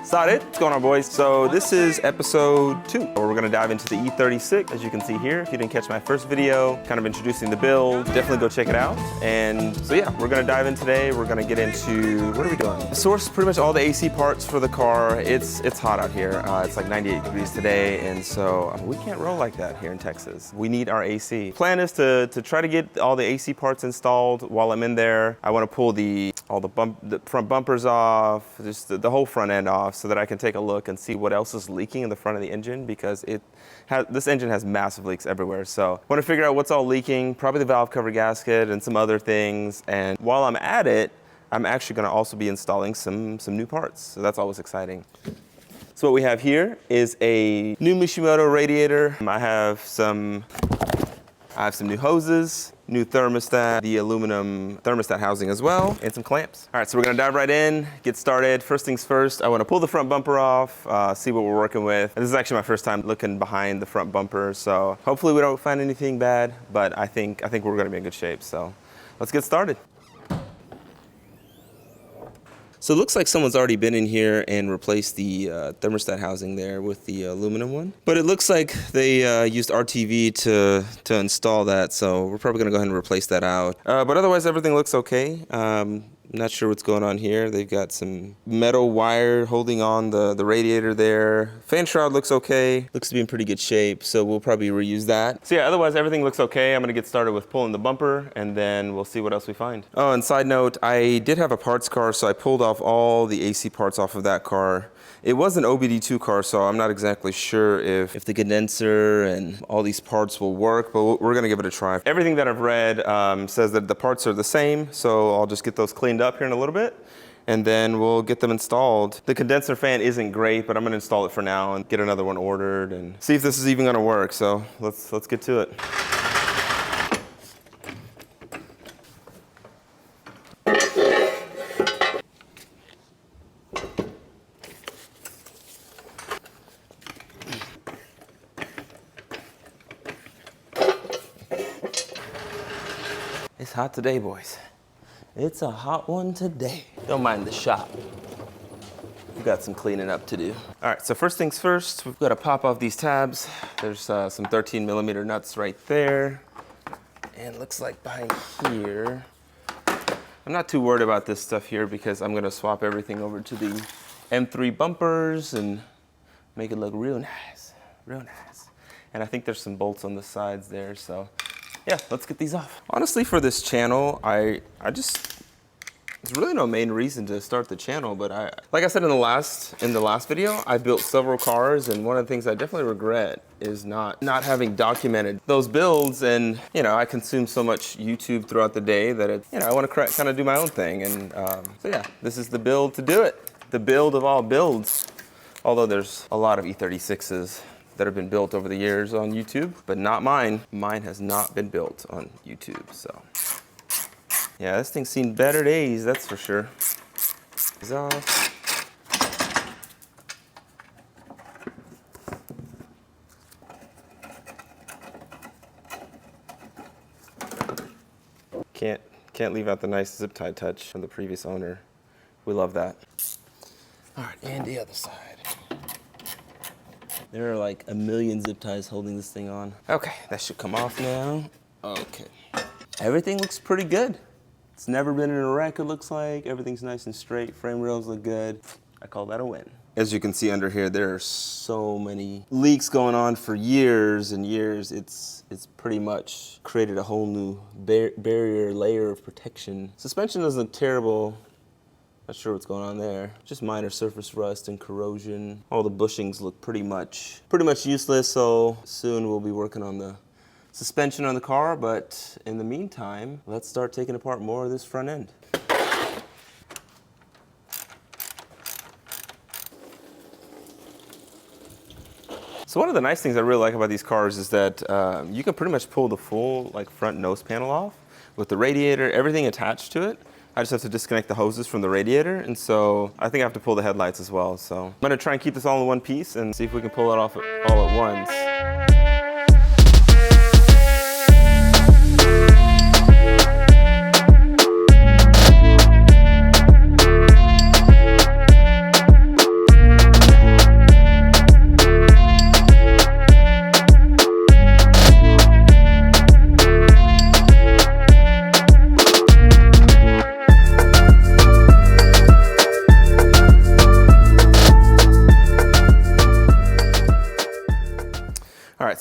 Started. What's going on, boys? So this is episode 2, where we're gonna dive into the E36. As you can see here, if you didn't catch my first video, kind of introducing the build, definitely go check it out. And so yeah, we're gonna dive in today. We're gonna get into, what are we doing? Source pretty much all the AC parts for the car. It's hot out here. It's like 98 degrees today, and so we can't roll like that here in Texas. We need our AC. Plan is to try to get all the AC parts installed while I'm in there. I wanna pull all the front bumpers off, just the whole front end off, so that I can take a look and see what else is leaking in the front of the engine, because this engine has massive leaks everywhere. So I want to figure out what's all leaking, probably the valve cover gasket and some other things. And while I'm at it, I'm actually going to also be installing some new parts. So that's always exciting. So what we have here is a new Mishimoto radiator. I have some new hoses, new thermostat, the aluminum thermostat housing as well, and some clamps. All right, so we're gonna dive right in, get started. First things first, I wanna pull the front bumper off, see what we're working with. And this is actually my first time looking behind the front bumper, so hopefully we don't find anything bad, but I think we're gonna be in good shape, so let's get started. So it looks like someone's already been in here and replaced the thermostat housing there with the aluminum one. But it looks like they used RTV to install that, so we're probably gonna go ahead and replace that out. But otherwise, everything looks okay. Not sure what's going on here. They've got some metal wire holding on the radiator there. Fan shroud looks okay. Looks to be in pretty good shape, so we'll probably reuse that. So yeah, otherwise everything looks okay. I'm gonna get started with pulling the bumper, and then we'll see what else we find. Oh, and side note, I did have a parts car, so I pulled off all the AC parts off of that car. It was an OBD2 car, so I'm not exactly sure if the condenser and all these parts will work, but we're gonna give it a try. Everything that I've read says that the parts are the same, so I'll just get those cleaned up here in a little bit, and then we'll get them installed. The condenser fan isn't great, but I'm gonna install it for now and get another one ordered and see if this is even gonna work. So let's get to it. It's hot today, boys. It's a hot one today. Don't mind the shop. We've got some cleaning up to do. All right, so first things first, we've got to pop off these tabs. There's some 13mm nuts right there. And looks like behind here, I'm not too worried about this stuff here because I'm gonna swap everything over to the M3 bumpers and make it look real nice, real nice. And I think there's some bolts on the sides there, so yeah, let's get these off. Honestly, for this channel, there's really no main reason to start the channel, but like I said in the last video, I built several cars, and one of the things I definitely regret is not having documented those builds. And I consume so much YouTube throughout the day that I want to kind of do my own thing. And so yeah, this is the build to do it. The build of all builds. Although there's a lot of E36s that have been built over the years on YouTube, but not mine. Mine has not been built on YouTube, so. Yeah, this thing's seen better days, that's for sure. It's off. Can't leave out the nice zip tie touch from the previous owner. We love that. All right, and the other side. There are like a million zip ties holding this thing on. Okay, that should come off now. Okay. Everything looks pretty good. It's never been in a wreck, it looks like. Everything's nice and straight. Frame rails look good. I call that a win. As you can see under here, there are so many leaks going on for years and years. It's pretty much created a whole new barrier layer of protection. Suspension doesn't look terrible. Not sure what's going on there. Just minor surface rust and corrosion. All the bushings look pretty much useless, so soon we'll be working on the suspension on the car, but in the meantime, let's start taking apart more of this front end. So one of the nice things I really like about these cars is that you can pretty much pull the full front nose panel off with the radiator, everything attached to it. I just have to disconnect the hoses from the radiator, and so I think I have to pull the headlights as well. So I'm gonna try and keep this all in one piece and see if we can pull it off all at once.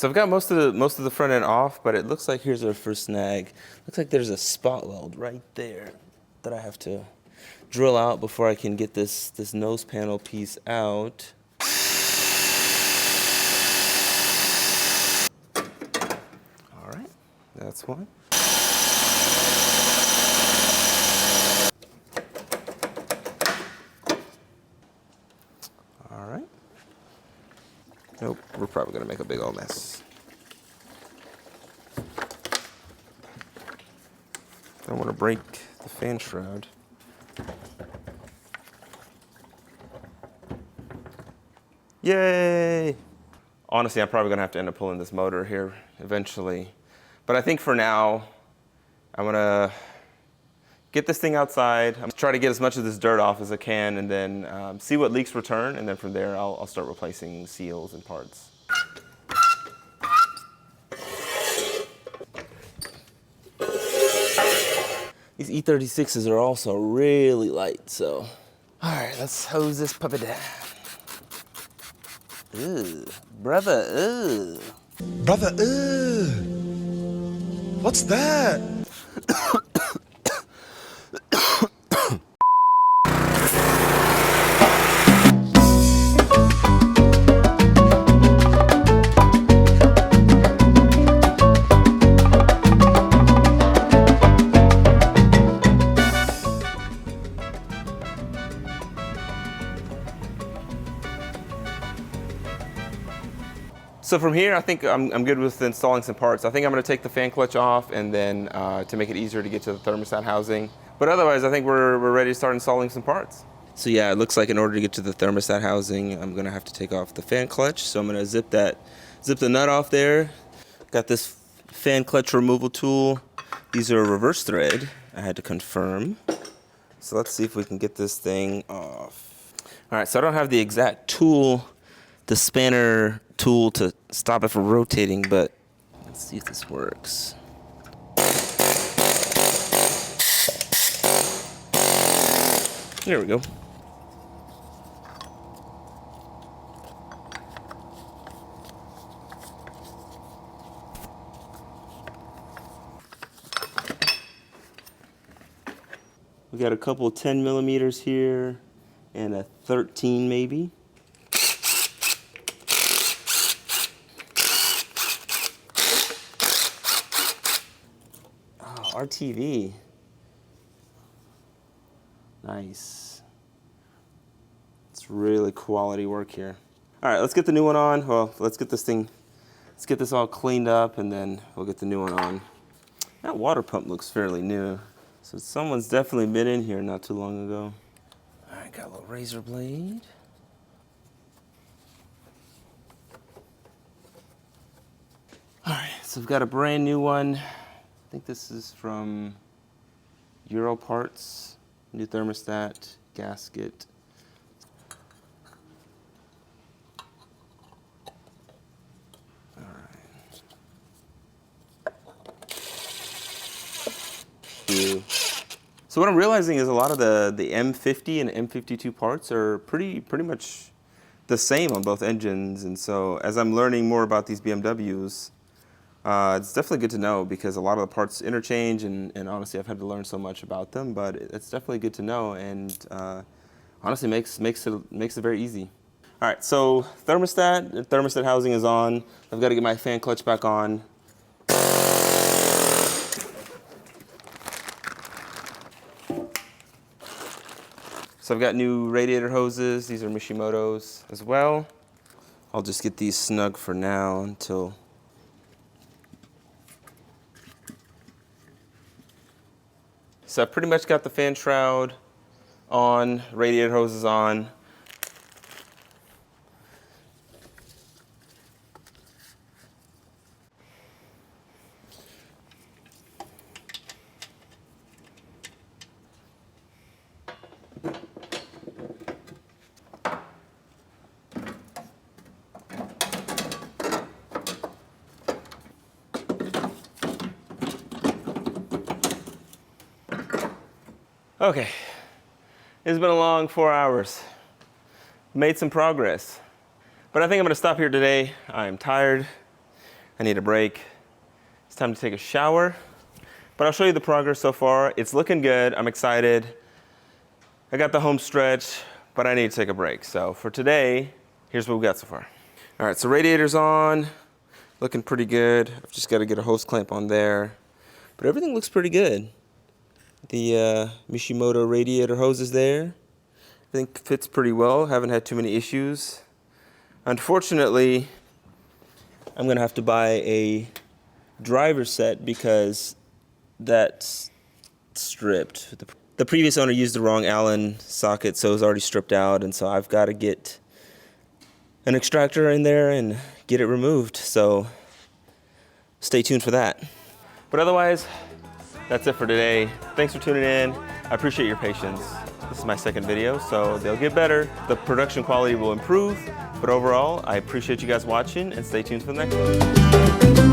so I've got most of the front end off, but it looks like here's our first snag. Looks like there's a spot weld right there that I have to drill out before I can get this nose panel piece out. All right, that's one. All right. Nope, we're probably gonna make a big old mess. Don't want to break the fan shroud. Yay! Honestly, I'm probably gonna have to end up pulling this motor here eventually. But I think for now, I'm gonna get this thing outside. I'm gonna try to get as much of this dirt off as I can, and then see what leaks return, and then from there I'll start replacing seals and parts. These E36s are also really light, so. All right, let's hose this puppy down. Ooh, brother, ooh. Brother, what's that? So from here, I think I'm good with installing some parts. I think I'm gonna take the fan clutch off, and then to make it easier to get to the thermostat housing. But otherwise, I think we're ready to start installing some parts. So yeah, it looks like in order to get to the thermostat housing, I'm gonna have to take off the fan clutch. So I'm gonna zip the nut off there. Got this fan clutch removal tool. These are reverse thread, I had to confirm. So let's see if we can get this thing off. All right, so I don't have the exact tool, the spanner tool to stop it from rotating, but let's see if this works. There we go. We got a couple 10 millimeters here and a 13 maybe. RTV. Nice. It's really quality work here. All right, let's get the new one on. Well, let's get this all cleaned up, and then we'll get the new one on. That water pump looks fairly new. So someone's definitely been in here not too long ago. All right, got a little razor blade. All right, so I've got a brand new one. I think this is from Euro Parts, new thermostat, gasket. All right. So what I'm realizing is a lot of the M50 and M52 parts are pretty much the same on both engines, and so as I'm learning more about these BMWs, it's definitely good to know because a lot of the parts interchange, and honestly, I've had to learn so much about them. But it's definitely good to know, and honestly, makes it very easy. All right, so thermostat housing is on. I've got to get my fan clutch back on. So I've got new radiator hoses. These are Mishimoto's as well. I'll just get these snug for now until. So I've pretty much got the fan shroud on, radiator hoses on. Okay, it's been a long 4 hours. Made some progress, but I think I'm gonna stop here today. I'm tired. I need a break. It's time to take a shower. But I'll show you the progress so far. It's looking good. I'm excited. I got the home stretch, but I need to take a break. So for today, here's what we got so far. All right, so radiator's on. Looking pretty good. I've just got to get a hose clamp on there. But everything looks pretty good. The Mishimoto radiator hose is there. Everything fits pretty well. Haven't had too many issues. Unfortunately, I'm gonna have to buy a driver set because that's stripped. The previous owner used the wrong Allen socket, so it was already stripped out, and so I've got to get an extractor in there and get it removed. So stay tuned for that. But otherwise, that's it for today. Thanks for tuning in. I appreciate your patience. This is my second video, so they'll get better. The production quality will improve, but overall, I appreciate you guys watching and stay tuned for the next one.